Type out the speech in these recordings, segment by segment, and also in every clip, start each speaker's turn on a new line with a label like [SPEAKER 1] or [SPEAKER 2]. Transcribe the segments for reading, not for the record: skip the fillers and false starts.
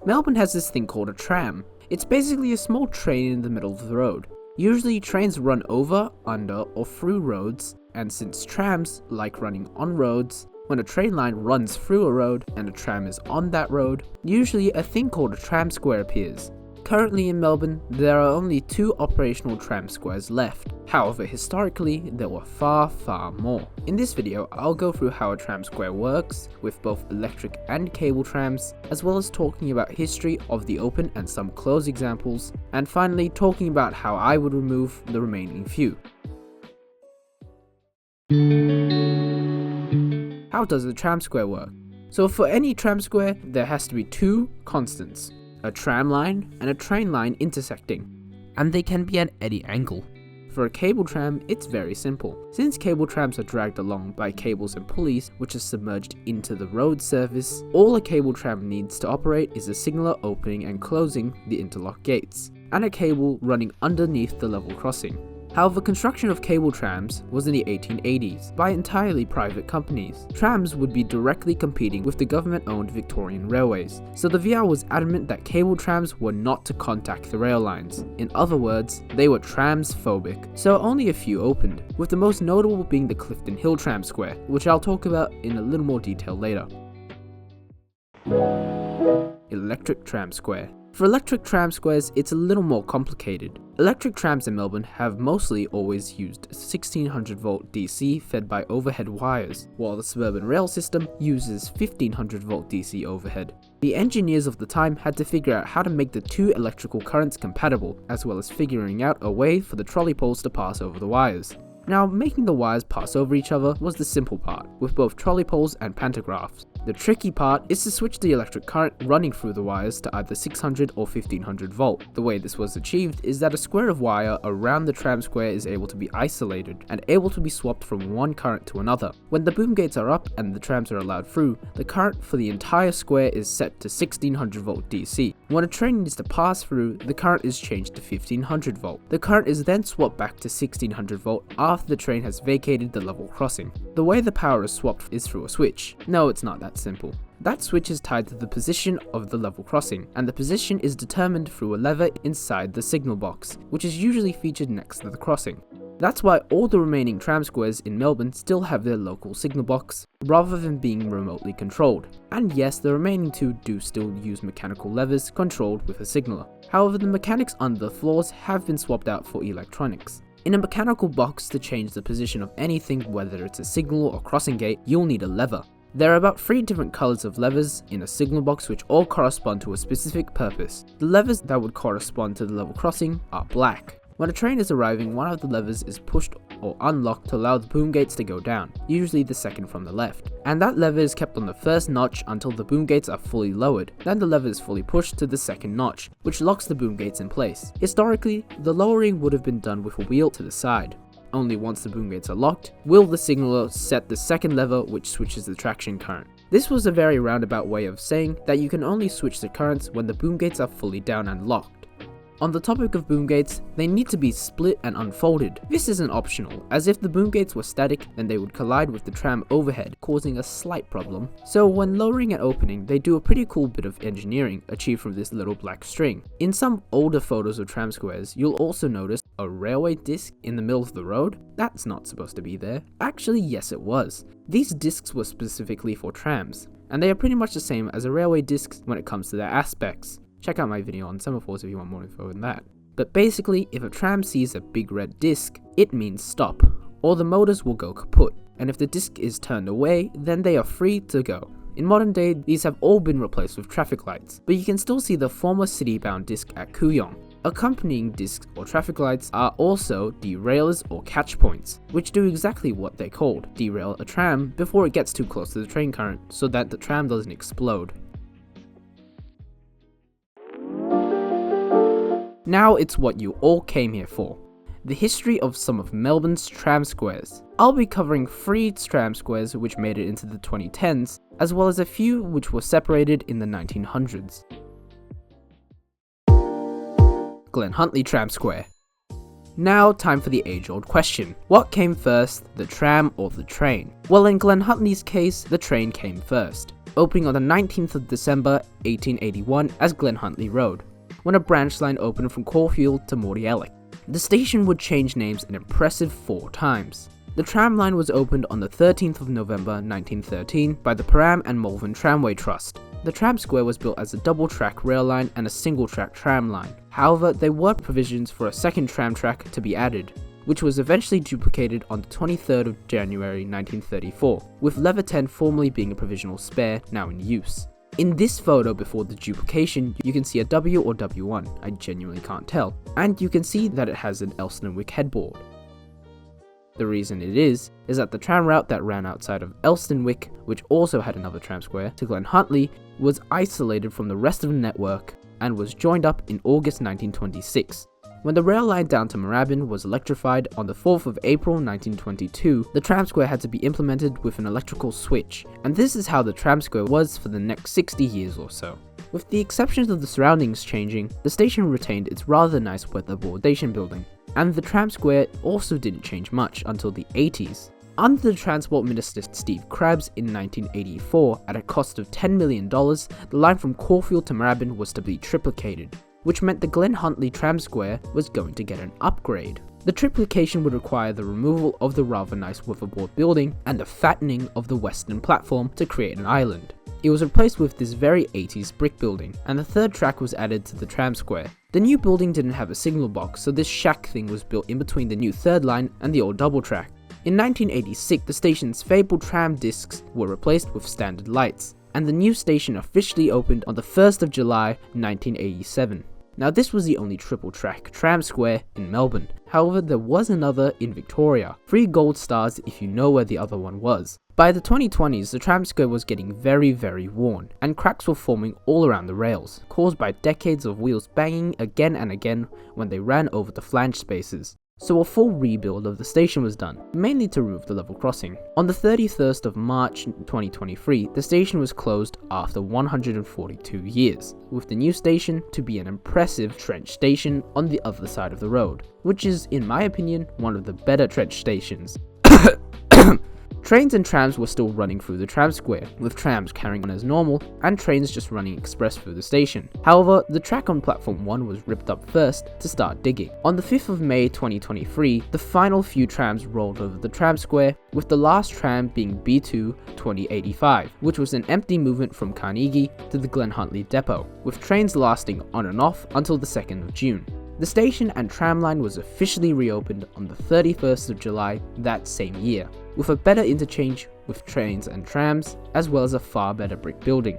[SPEAKER 1] Melbourne has this thing called a tram. It's basically a small train in the middle of the road. Usually trains run over, under, or through roads, and since trams like running on roads, when a train line runs through a road and a tram is on that road, usually a thing called a tram square appears. Currently in Melbourne, there are only 2 operational tram squares left. However, historically, there were far more. In this video, I'll go through how a tram square works, with both electric and cable trams, as well as talking about history of the open and some closed examples, and finally talking about how I would remove the remaining few. How does a tram square work? So for any tram square, there has to be 2 constants. A tram line and a train line intersecting, and they can be at any angle. For a cable tram, it's very simple. Since cable trams are dragged along by cables and pulleys which are submerged into the road surface, all a cable tram needs to operate is a signaller opening and closing the interlock gates, and a cable running underneath the level crossing. However, construction of cable trams was in the 1880s by entirely private companies. Trams would be directly competing with the government-owned Victorian railways, so the VR was adamant that cable trams were not to contact the rail lines. In other words, they were trams-phobic, so only a few opened, with the most notable being the Clifton Hill Tram Square, which I'll talk about in a little more detail later. Electric Tram Square. For electric tram squares, it's a little more complicated. Electric trams in Melbourne have mostly always used 1600 volt DC fed by overhead wires, while the suburban rail system uses 1500 volt DC overhead. The engineers of the time had to figure out how to make the 2 electrical currents compatible, as well as figuring out a way for the trolley poles to pass over the wires. Now, making the wires pass over each other was the simple part, with both trolley poles and pantographs. The tricky part is to switch the electric current running through the wires to either 600 or 1500 volt. The way this was achieved is that a square of wire around the tram square is able to be isolated and able to be swapped from one current to another. When the boom gates are up and the trams are allowed through, the current for the entire square is set to 1600 volt DC. When a train needs to pass through, the current is changed to 1500 volt. The current is then swapped back to 1600 volt after the train has vacated the level crossing. The way the power is swapped is through a switch. No, it's not that simple. That switch is tied to the position of the level crossing, and the position is determined through a lever inside the signal box, which is usually featured next to the crossing. That's why all the remaining tram squares in Melbourne still have their local signal box, rather than being remotely controlled. And yes, the remaining 2 do still use mechanical levers controlled with a signaller. However, the mechanics under the floors have been swapped out for electronics. In a mechanical box, to change the position of anything, whether it's a signal or crossing gate, you'll need a lever. There are about 3 different colors of levers in a signal box which all correspond to a specific purpose. The levers that would correspond to the level crossing are black. When a train is arriving, one of the levers is pushed or unlocked to allow the boom gates to go down, usually the second from the left. And that lever is kept on the first notch until the boom gates are fully lowered. Then the lever is fully pushed to the second notch, which locks the boom gates in place. Historically, the lowering would have been done with a wheel to the side. Only once the boom gates are locked, will the signaller set the second lever, which switches the traction current. This was a very roundabout way of saying that you can only switch the currents when the boom gates are fully down and locked. On the topic of boom gates, they need to be split and unfolded. This isn't optional, as if the boom gates were static, then they would collide with the tram overhead, causing a slight problem. So when lowering and opening, they do a pretty cool bit of engineering achieved from this little black string. In some older photos of tram squares, you'll also notice a railway disc in the middle of the road. That's not supposed to be there. Actually, yes it was. These discs were specifically for trams, and they are pretty much the same as a railway disc when it comes to their aspects. Check out my video on semaphores if you want more info on that. But basically, if a tram sees a big red disc, it means stop, or the motors will go kaput, and if the disc is turned away, then they are free to go. In modern day, these have all been replaced with traffic lights, but you can still see the former city-bound disc at Kooyong. Accompanying discs or traffic lights are also derailers or catch points, which do exactly what they're called: derail a tram before it gets too close to the train current, so that the tram doesn't explode. Now it's what you all came here for: the history of some of Melbourne's tram squares. I'll be covering 3 tram squares which made it into the 2010s, as well as a few which were separated in the 1900s. Glen Huntly Tram Square. Now, time for the age-old question. What came first, the tram or the train? Well, in Glen Huntly's case, the train came first, opening on the 19th of December 1881 as Glen Huntly Road, when a branch line opened from Caulfield to Mordialloc. The station would change names an impressive 4 times. The tram line was opened on the 13th of November 1913 by the Tram and Malvern Tramway Trust. The tram square was built as a double-track rail line and a single-track tram line. However, there were provisions for a second tram track to be added, which was eventually duplicated on the 23rd of January 1934, with lever 10 formerly being a provisional spare now in use. In this photo before the duplication, you can see a W or W1, I genuinely can't tell, and you can see that it has an Elsternwick headboard. The reason it is that the tram route that ran outside of Elsternwick, which also had another tram square, to Glen Huntly, was isolated from the rest of the network and was joined up in August 1926. When the rail line down to Moorabbin was electrified on the 4th of April 1922, the tram square had to be implemented with an electrical switch, and this is how the tram square was for the next 60 years or so. With the exception of the surroundings changing, the station retained its rather nice weatherboard station building, and the tram square also didn't change much until the 80s. Under the Transport Minister Steve Krabs in 1984, at a cost of $10 million, the line from Caulfield to Moorabbin was to be triplicated, which meant the Glen Huntly tram square was going to get an upgrade. The triplication would require the removal of the rather nice weatherboard building and the fattening of the western platform to create an island. It was replaced with this very 80s brick building, and the third track was added to the tram square. The new building didn't have a signal box, so this shack thing was built in between the new third line and the old double track. In 1986, the station's fabled tram discs were replaced with standard lights, and the new station officially opened on the 1st of July 1987. Now, this was the only triple track tram square in Melbourne. However, there was another in Victoria. 3 gold stars if you know where the other one was. By the 2020s, the tram square was getting very worn, and cracks were forming all around the rails, caused by decades of wheels banging again and again when they ran over the flange spaces. So a full rebuild of the station was done, mainly to remove the level crossing. On the 31st of March 2023, the station was closed after 142 years, with the new station to be an impressive trench station on the other side of the road, which is, in my opinion, one of the better trench stations. Trains and trams were still running through the tram square, with trams carrying on as normal and trains just running express through the station. However, the track on platform 1 was ripped up first to start digging. On the 5th of May 2023, the final few trams rolled over the tram square, with the last tram being B2 2085, which was an empty movement from Carnegie to the Glen Huntly depot, with trains lasting on and off until the 2nd of June. The station and tram line was officially reopened on the 31st of July that same year, with a better interchange with trains and trams, as well as a far better brick building.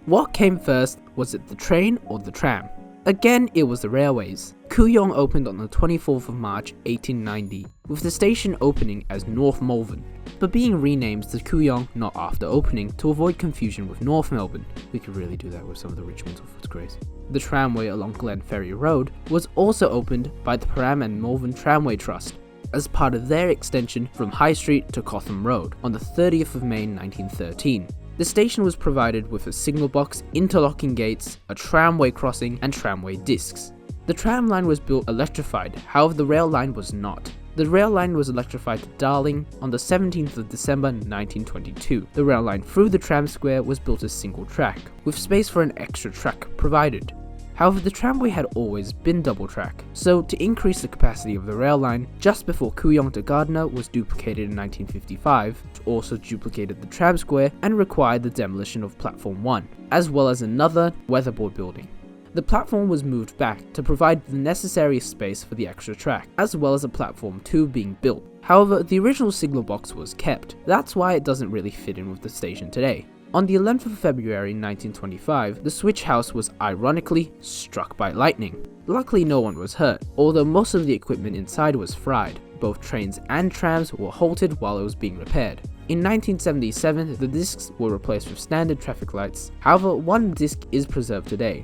[SPEAKER 1] What came first, was it the train or the tram? Again, it was the railways. Kooyong opened on the 24th of March 1890, with the station opening as North Malvern, but being renamed to Kooyong not after opening to avoid confusion with North Melbourne. We could really do that with some of the Richmonds or Footscrays. The tramway along Glen Ferry Road was also opened by the Tram and Malvern Tramway Trust as part of their extension from High Street to Cotham Road on the 30th of May 1913. The station was provided with a signal box, interlocking gates, a tramway crossing, and tramway discs. The tram line was built electrified, however the rail line was not. The rail line was electrified to Darling on the 17th of December 1922. The rail line through the tram square was built as single track, with space for an extra track provided. However, the tramway had always been double track, so to increase the capacity of the rail line, just before Kooyong to Gardner was duplicated in 1955, which also duplicated the tram square and required the demolition of Platform 1, as well as another weatherboard building. The platform was moved back to provide the necessary space for the extra track, as well as a Platform 2 being built. However, the original signal box was kept. That's why it doesn't really fit in with the station today. On the 11th of February 1925, the switch house was ironically struck by lightning. Luckily no one was hurt, although most of the equipment inside was fried. Both trains and trams were halted while it was being repaired. In 1977, the discs were replaced with standard traffic lights. However, one disc is preserved today.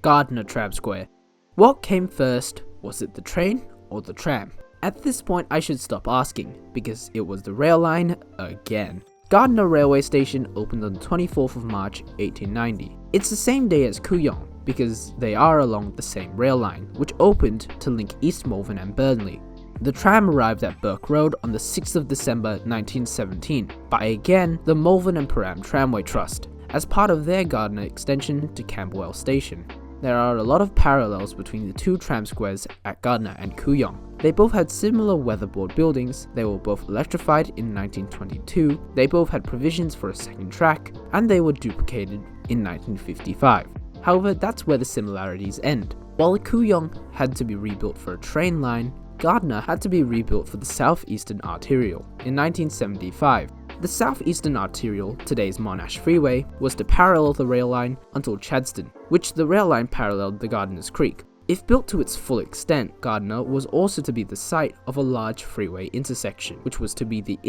[SPEAKER 1] Gardner Tram Square. What came first, was it the train or the tram? At this point I should stop asking, because it was the rail line again. Gardner railway station opened on the 24th of March 1890. It's the same day as Kooyong, because they are along the same rail line, which opened to link East Malvern and Burnley. The tram arrived at Burke Road on the 6th of December 1917 by again the Malvern and Param Tramway Trust, as part of their Gardner extension to Camberwell Station. There are a lot of parallels between the two tram squares at Gardner and Kooyong. They both had similar weatherboard buildings, they were both electrified in 1922, they both had provisions for a second track, and they were duplicated in 1955. However, that's where the similarities end. While the Kooyong had to be rebuilt for a train line, Gardner had to be rebuilt for the Southeastern Arterial in 1975. The Southeastern Arterial, today's Monash Freeway, was to parallel the rail line until Chadstone, which the rail line paralleled the Gardner's Creek. If built to its full extent, Gardner was also to be the site of a large freeway intersection, which was the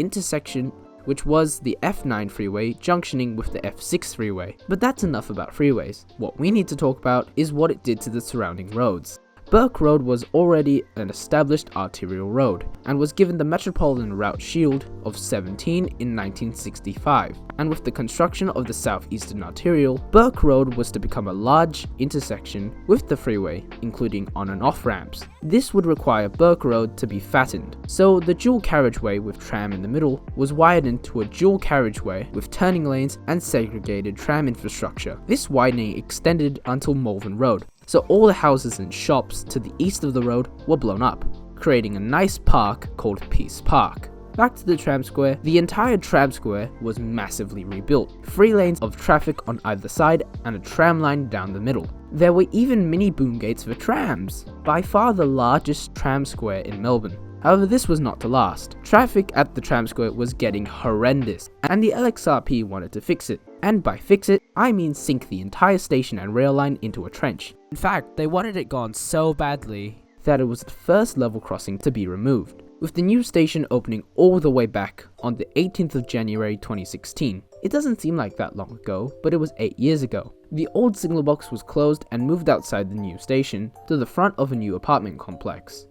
[SPEAKER 1] F9 freeway junctioning with the F6 freeway. But that's enough about freeways. What we need to talk about is what it did to the surrounding roads. Burke Road was already an established arterial road, and was given the Metropolitan Route Shield of 17 in 1965, and with the construction of the Southeastern Arterial, Burke Road was to become a large intersection with the freeway, including on and off ramps. This would require Burke Road to be fattened, so the dual carriageway with tram in the middle was widened to a dual carriageway with turning lanes and segregated tram infrastructure. This widening extended until Malvern Road, so all the houses and shops to the east of the road were blown up, creating a nice park called Peace Park. Back to the tram square, the entire tram square was massively rebuilt, 3 lanes of traffic on either side and a tram line down the middle. There were even mini boom gates for trams, by far the largest tram square in Melbourne. However, this was not to last. Traffic at the tram square was getting horrendous, and the LXRP wanted to fix it. And by fix it, I mean sink the entire station and rail line into a trench. In fact, they wanted it gone so badly that it was the first level crossing to be removed, with the new station opening all the way back on the 18th of January 2016. It doesn't seem like that long ago, but it was 8 years ago. The old signal box was closed and moved outside the new station to the front of a new apartment complex.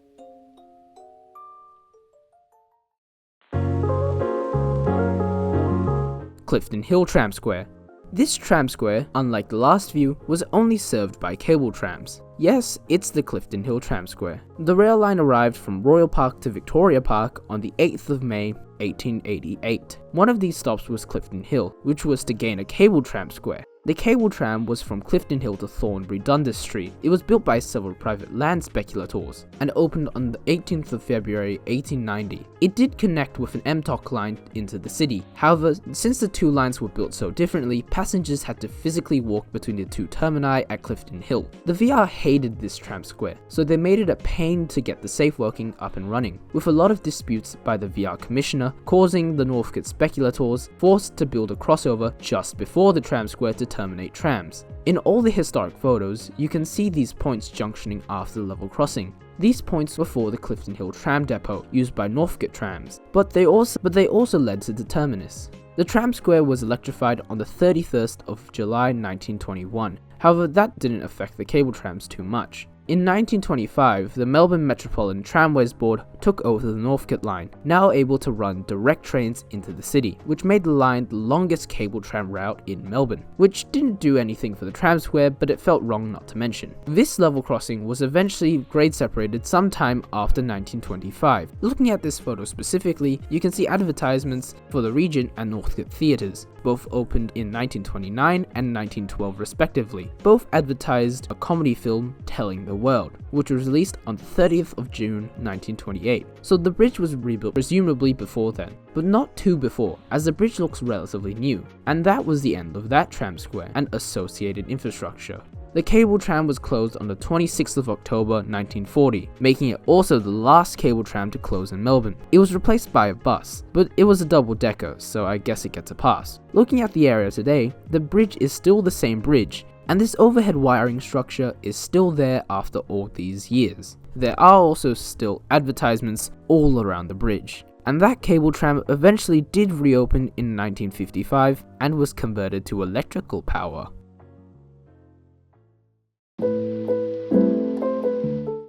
[SPEAKER 1] Clifton Hill Tram Square. This tram square, unlike the last view, was only served by cable trams. Yes, it's the Clifton Hill Tram Square. The rail line arrived from Royal Park to Victoria Park on the 8th of May 1888. One of these stops was Clifton Hill, which was to gain a cable tram square. The cable tram was from Clifton Hill to Thornbury Dundas Street. It was built by several private land speculators and opened on the 18th of February 1890. It did connect with an MTOC line into the city. However, since the two lines were built so differently, passengers had to physically walk between the two termini at Clifton Hill. The VR hated this tram square, so they made it a pain to get the safe working up and running, with a lot of disputes by the VR commissioner, causing the Northcote speculators forced to build a crossover just before the tram square to terminate trams. In all the historic photos, you can see these points junctioning after the level crossing. These points were for the Clifton Hill tram depot, used by Northcote trams, but they also led to the terminus. The tram square was electrified on the 31st of July 1921, however that didn't affect the cable trams too much. In 1925, the Melbourne Metropolitan Tramways Board took over the Northcote line, now able to run direct trains into the city, which made the line the longest cable tram route in Melbourne, which didn't do anything for the tram square, but it felt wrong not to mention. This level crossing was eventually grade separated sometime after 1925. Looking at this photo specifically, you can see advertisements for the Regent and Northcote theatres. Both opened in 1929 and 1912 respectively. Both advertised a comedy film, Telling the World, which was released on the 30th of June 1928. So the bridge was rebuilt presumably before then, but not too before, as the bridge looks relatively new. And that was the end of that tram square and associated infrastructure. The cable tram was closed on the 26th of October 1940, making it also the last cable tram to close in Melbourne. It was replaced by a bus, but it was a double-decker, so I guess it gets a pass. Looking at the area today, the bridge is still the same bridge, and this overhead wiring structure is still there after all these years. There are also still advertisements all around the bridge. And that cable tram eventually did reopen in 1955 and was converted to electrical power.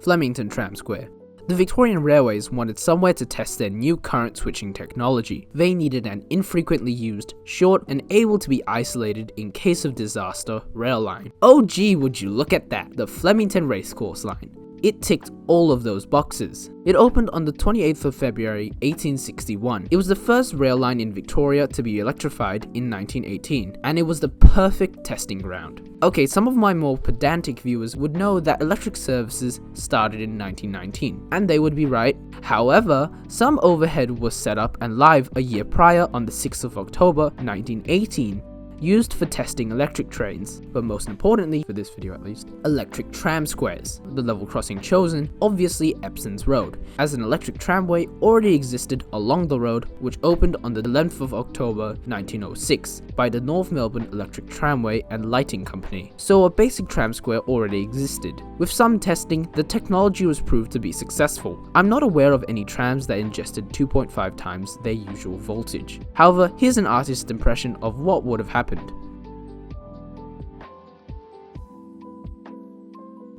[SPEAKER 1] Flemington Tram Square. The Victorian Railways wanted somewhere to test their new current switching technology. They needed an infrequently used, short, and able to be isolated in case of disaster rail line. Oh gee, would you look at that, the Flemington Racecourse line. It ticked all of those boxes. It opened on the 28th of February 1861. It was the first rail line in Victoria to be electrified in 1918, and it was the perfect testing ground. Okay, some of my more pedantic viewers would know that electric services started in 1919, and they would be right. However, some overhead was set up and live a year prior on the 6th of October 1918. Used for testing electric trains, but most importantly, for this video at least, electric tram squares. The level crossing chosen, obviously Epson's Road, as an electric tramway already existed along the road, which opened on the 11th of October 1906 by the North Melbourne Electric Tramway and Lighting Company, so a basic tram square already existed. With some testing, the technology was proved to be successful. I'm not aware of any trams that ingested 2.5 times their usual voltage. However, here's an artist's impression of what would have happened.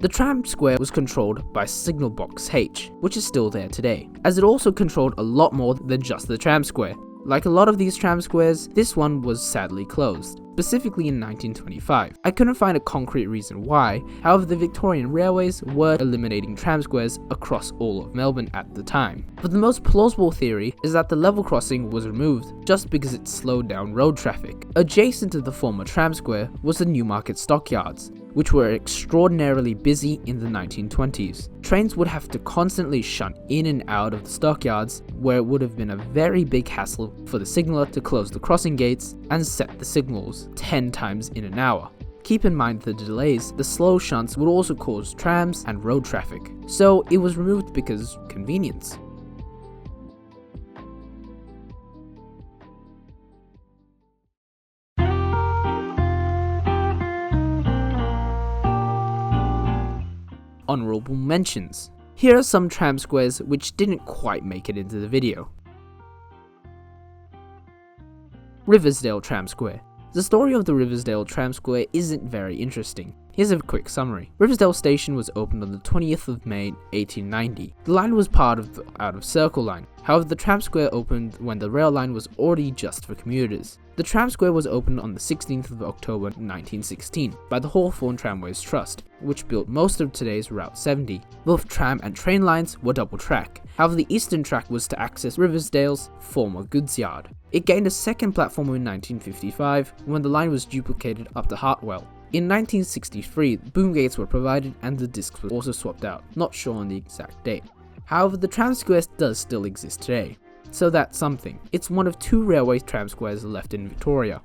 [SPEAKER 1] The tram square was controlled by Signal Box H, which is still there today, as it also controlled a lot more than just the tram square. Like a lot of these tram squares, this one was sadly closed, specifically in 1925. I couldn't find a concrete reason why, however the Victorian Railways were eliminating tram squares across all of Melbourne at the time. But the most plausible theory is that the level crossing was removed just because it slowed down road traffic. Adjacent to the former tram square was the Newmarket Stockyards, which were extraordinarily busy in the 1920s. Trains would have to constantly shunt in and out of the stockyards, where it would have been a very big hassle for the signaller to close the crossing gates and set the signals 10 times in an hour. Keep in mind the delays, the slow shunts would also cause trams and road traffic, so it was removed because convenience. Honourable mentions. Here are some tram squares which didn't quite make it into the video. Riversdale Tram Square. The story of the Riversdale Tram Square isn't very interesting. Here's a quick summary. Riversdale Station was opened on the 20th of May 1890. The line was part of the Out of Circle line. However, the tram square opened when the rail line was already just for commuters. The tram square was opened on the 16th of October 1916 by the Hawthorn Tramways Trust, which built most of today's Route 70. Both tram and train lines were double track. However, the eastern track was to access Riversdale's former goods yard. It gained a second platform in 1955 when the line was duplicated up to Hartwell. In 1963, boom gates were provided and the discs were also swapped out, not sure on the exact date. However, the tram square does still exist today, so that's something. It's one of 2 railway tram squares left in Victoria.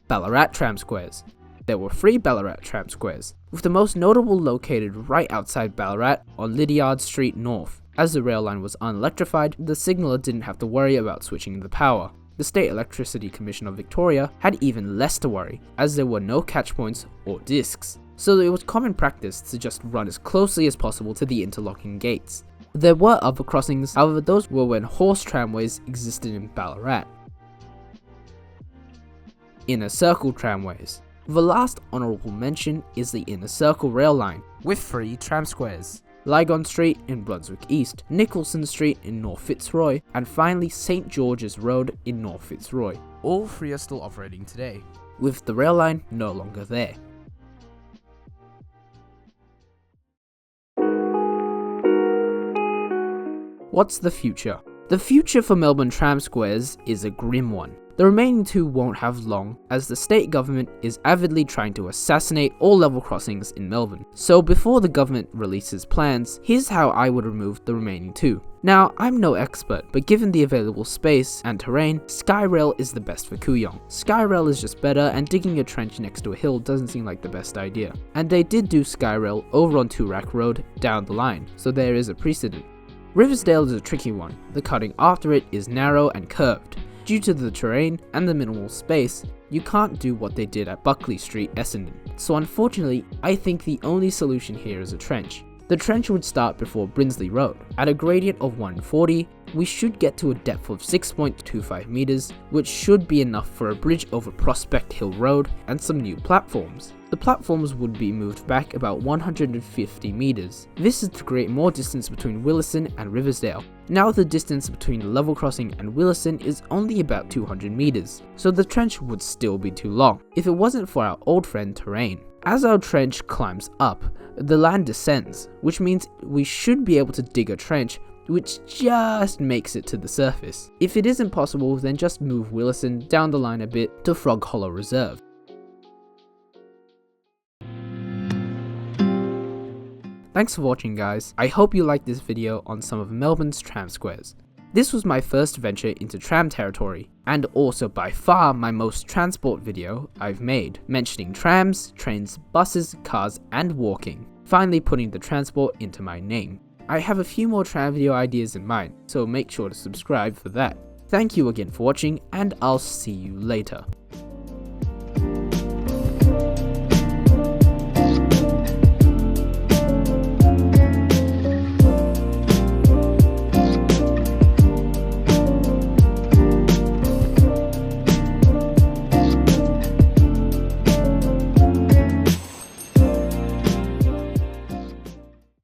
[SPEAKER 1] Ballarat Tram Squares. There were 3 Ballarat Tram Squares, with the most notable located right outside Ballarat on Lydiard Street North. As the rail line was unelectrified, the signaller didn't have to worry about switching the power. The State Electricity Commission of Victoria had even less to worry, as there were no catch points or discs, so it was common practice to just run as closely as possible to the interlocking gates. There were other crossings, however those were when horse tramways existed in Ballarat. Inner Circle Tramways. The last honourable mention is the Inner Circle rail line, with 3 tram squares. Lygon Street in Brunswick East, Nicholson Street in North Fitzroy, and finally St George's Road in North Fitzroy. All 3 are still operating today, with the rail line no longer there. What's the future? The future for Melbourne tram squares is a grim one. The remaining 2 won't have long, as the state government is avidly trying to assassinate all level crossings in Melbourne. So before the government releases plans, here's how I would remove the remaining 2. Now, I'm no expert, but given the available space and terrain, Skyrail is the best for Kooyong. Skyrail is just better, and digging a trench next to a hill doesn't seem like the best idea. And they did do Skyrail over on Toorak Road down the line, so there is a precedent. Riversdale is a tricky one. The cutting after it is narrow and curved. Due to the terrain and the minimal space, you can't do what they did at Buckley Street, Essendon. So unfortunately, I think the only solution here is a trench. The trench would start before Brinsley Road. At a gradient of 140, we should get to a depth of 6.25 meters, which should be enough for a bridge over Prospect Hill Road and some new platforms. The platforms would be moved back about 150 meters. This is to create more distance between Willesden and Riversdale. Now the distance between the level crossing and Willesden is only about 200 meters, so the trench would still be too long if it wasn't for our old friend terrain. As our trench climbs up, the land descends, which means we should be able to dig a trench which just makes it to the surface. If it isn't possible, then just move Willesden down the line a bit to Frog Hollow Reserve. Thanks for watching, guys. I hope you liked this video on some of Melbourne's tram squares. This was my first venture into tram territory, and also by far my most transport video I've made, mentioning trams, trains, buses, cars, and walking, finally putting the transport into my name. I have a few more tram video ideas in mind, so make sure to subscribe for that. Thank you again for watching, and I'll see you later.